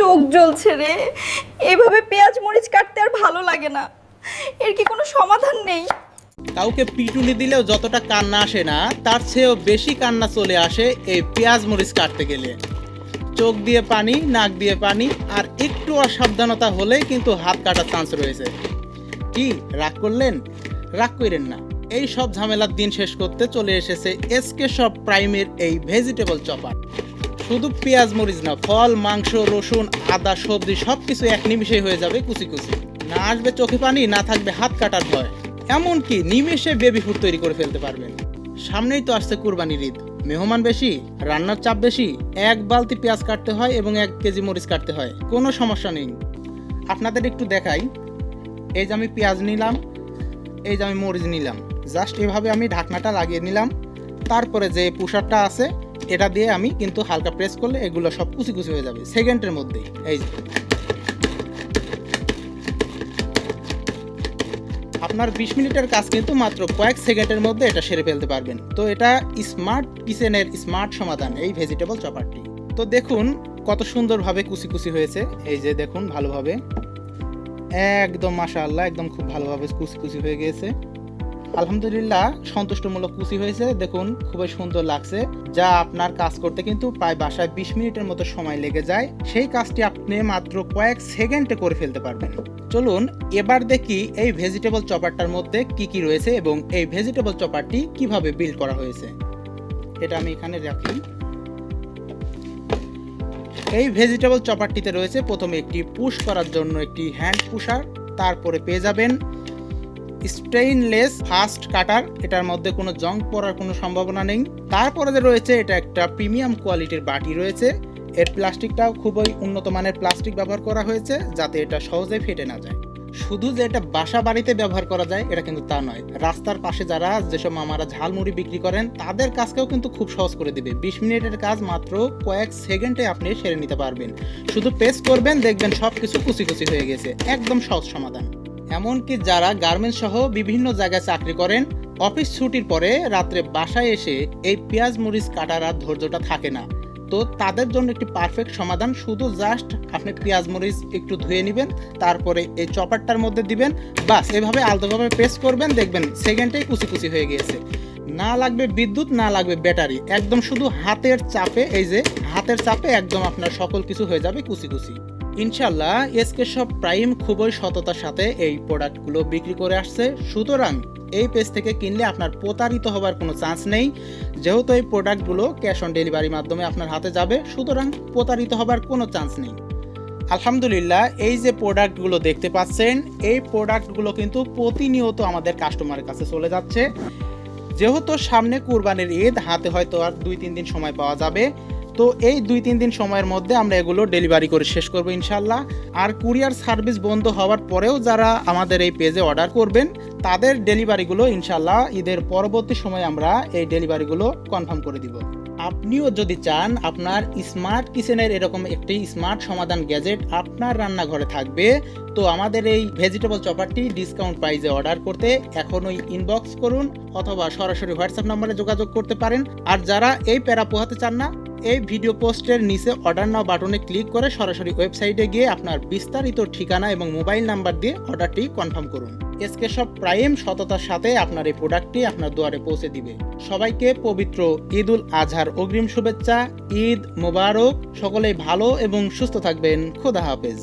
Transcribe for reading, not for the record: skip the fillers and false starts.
চোখ জ্বলছে রে, এভাবে পেঁয়াজ মরিচ কাটতে আর ভালো লাগে না। এর কি কোনো সমাধান নেই? কাউকে পিটুনি দিলেও যতটা কান্না আসে না, তার চেয়েও বেশি কান্না চলে আসে এই পেঁয়াজ মরিচ কাটতে গেলে। চোখ দিয়ে পানি, নাক দিয়ে পানি, আর একটু অসাবধানতা হলেই কিন্তু হাত কাটার চান্স রয়েছে। কি রাগ করলেন? রাগ করেন না। এই সব ঝামেলার দিন শেষ করতে চলে এসেছে এসকে শপ প্রাইমের এই ভেজিটেবল চপার। শুধু পেঁয়াজ মরিচ না, ফল, মাংস, রসুন, আদা, সবজি সবকিছু এক নিমিষেই হয়ে যাবে কুচি কুচি। না আসবে চোখে পানি, না থাকবে হাত কাটার ভয়। এমনকি নিমেষে বেবি ফুড তৈরি করে ফেলতে পারবেন। সামনেই তো আসছে কুরবানির ঈদ, মেহমান বেশি, রান্নার চাপ বেশি, এক বালতি পেঁয়াজ কাটতে হয় এবং 1 কেজি মরিচ কাটতে হয়। কোনো সমস্যা নেই। আপনাদের একটু দেখাই। এই যে আমি পেঁয়াজ নিলাম, এই যে আমি মরিচ নিলাম, জাস্ট এভাবে আমি ঢাকনাটা লাগিয়ে নিলাম। তারপরে যে পুষারটা আছে এটা দিয়ে আমি কিন্তু হালকা প্রেস করলে এগুলো সব কুচি কুচি হয়ে যাবে সেকেন্ডের মধ্যেই। এই যে আপনার 20 মিনিটের কাজ কিন্তু মাত্র কয়েক সেকেন্ডের মধ্যে এটা সেরে ফেলতে পারবেন। তো এটা স্মার্ট কিচেনের স্মার্ট সমাধান এই ভেজিটেবল চপারটি। তো দেখুন কত সুন্দরভাবে কুচি কুচি হয়েছে। এই যে দেখুন ভালোভাবে, একদম মাশাআল্লাহ, একদম খুব ভালোভাবে কুচি কুচি হয়ে গিয়েছে। আলহামদুলিল্লাহ সন্তুষ্টমূলক কুচি হয়েছে। দেখুন খুবই সুন্দর লাগছে। যা আপনার কাজ করতে কিন্তু প্রায় বাসায় 20 মিনিটের মতো সময় লেগে যায়, সেই কাজটি আপনি মাত্র কয়েক সেকেন্ডে করে ফেলতে পারবেন। চলুন এবার দেখি এই ভেজিটেবল চপারটার মধ্যে কি কি রয়েছে এবং এই ভেজিটেবল চপারটি কিভাবে বিল্ড করা হয়েছে। এটা আমি এখানে রাখি। এই ভেজিটেবল চপারটিতে রয়েছে প্রথমে একটি পুশ করার জন্য একটি হ্যান্ড পুশার, তারপরে পেয়ে যাবেন স্টেইনলেস ফাস্ট কাটার, এটার মধ্যে কোনো জং পড়ার কোনো সম্ভাবনা নেই। তারপরে যে রয়েছে এটা একটা প্রিমিয়াম কোয়ালিটির বাটি রয়েছে। এর প্লাস্টিকটাও খুবই উন্নত মানের প্লাস্টিক ব্যবহার করা হয়েছে যাতে এটা সহজে ফেটে না যায়। শুধু যে এটা বাসা বাড়িতে ব্যবহার করা যায় এটা কিন্তু তা নয়, রাস্তার পাশে যারা যেসব মামারা ঝালমুড়ি বিক্রি করেন তাদের কাজকেও কিন্তু খুব সহজ করে দিবে। 20 মিনিটের কাজ মাত্র কয়েক সেকেন্ডে আপনি সেরে নিতে পারবেন। শুধু প্রেস করবেন, দেখবেন সবকিছু কুচি কুচি হয়ে গেছে। একদম সহজ সমাধান। এমনকি যারা গার্মেন্টস সহ বিভিন্ন জায়গায় চাকরি করেন, অফিস ছুটির পরে রাত্রে বাসায় এসে এই পেঁয়াজ মরিচ কাটার আর ধৈর্যটা থাকে না, তো তাদের জন্য একটি পারফেক্ট সমাধান। শুধু জাস্ট আপনি পেঁয়াজ মরিচ একটু ধুয়ে নেবেন, তারপরে এই চপারটার মধ্যে দিবেন, বাস এভাবে আলতোভাবে প্রেস করবেন, দেখবেন সেকেন্ডেই কুচি কুচি হয়ে গিয়েছে। না লাগবে বিদ্যুৎ, না লাগবে ব্যাটারি, একদম শুধু হাতের চাপে, এই যে হাতের চাপে একদম আপনার সকল কিছু হয়ে যাবে কুচি কুচি। ইনশাল্লাহ এসকে শপ প্রাইম খুবই সততার সাথে এই প্রোডাক্টগুলো বিক্রি করে আসছে। সুতরাং এই পেজ থেকে কিনলে আপনার প্রতারিত হবার কোনো চান্স নেই, যেহেতু এই প্রোডাক্টগুলো ক্যাশ অন ডেলিভারির মাধ্যমে আপনার হাতে যাবে, সুতরাং প্রতারিত হবার কোনো চান্স নেই। আলহামদুলিল্লাহ এই যে প্রোডাক্টগুলো দেখতে পাচ্ছেন, এই প্রোডাক্টগুলো কিন্তু প্রতিনিয়ত আমাদের কাস্টমারের কাছে চলে যাচ্ছে। যেহেতু সামনে কুরবানির ঈদ, হাতে হয়তো আর 2-3 দিন সময় পাওয়া যাবে। তো এই 2-3 দিন সময়ের মধ্যে আমরা এগুলো ডেলিভারি করে শেষ করবো ইনশাল্লাহ। আর কুরিয়ার সার্ভিস বন্ধ হওয়ার পরেও যারা আমাদের এই পেজে অর্ডার করবেন তাদের ডেলিভারিগুলো ইনশাল্লাহ ঈদের পরবর্তী সময়ে আমরা এই ডেলিভারিগুলো কনফার্ম করে দিব। আপনিও যদি চান আপনার স্মার্ট কিচেনের এরকম একটি স্মার্ট সমাধান গ্যাজেট আপনার রান্নাঘরে থাকবে, তো আমাদের এই ভেজিটেবল চপারটি ডিসকাউন্ট প্রাইসে অর্ডার করতে এখনই ইনবক্স করুন অথবা সরাসরি হোয়াটসঅ্যাপ নম্বরে যোগাযোগ করতে পারেন। আর যারা এই প্যারা পোহাতে চান না, এই ভিডিও পোস্টের নিচে অর্ডার নাও বাটনে ক্লিক করে সরাসরি ওয়েবসাইটে গিয়ে আপনার বিস্তারিত ঠিকানা এবং মোবাইল নাম্বার দিয়ে অর্ডারটি কনফার্ম করুন। এসকে শপ প্রাইম সততার সাথে আপনার এই প্রোডাক্টটি আপনার দুয়ারে পৌঁছে দিবে। সবাইকে পবিত্র ঈদ উল আজহার অগ্রিম শুভেচ্ছা। ঈদ মোবারক। সকলেই ভালো এবং সুস্থ থাকবেন। খোদা হাফেজ।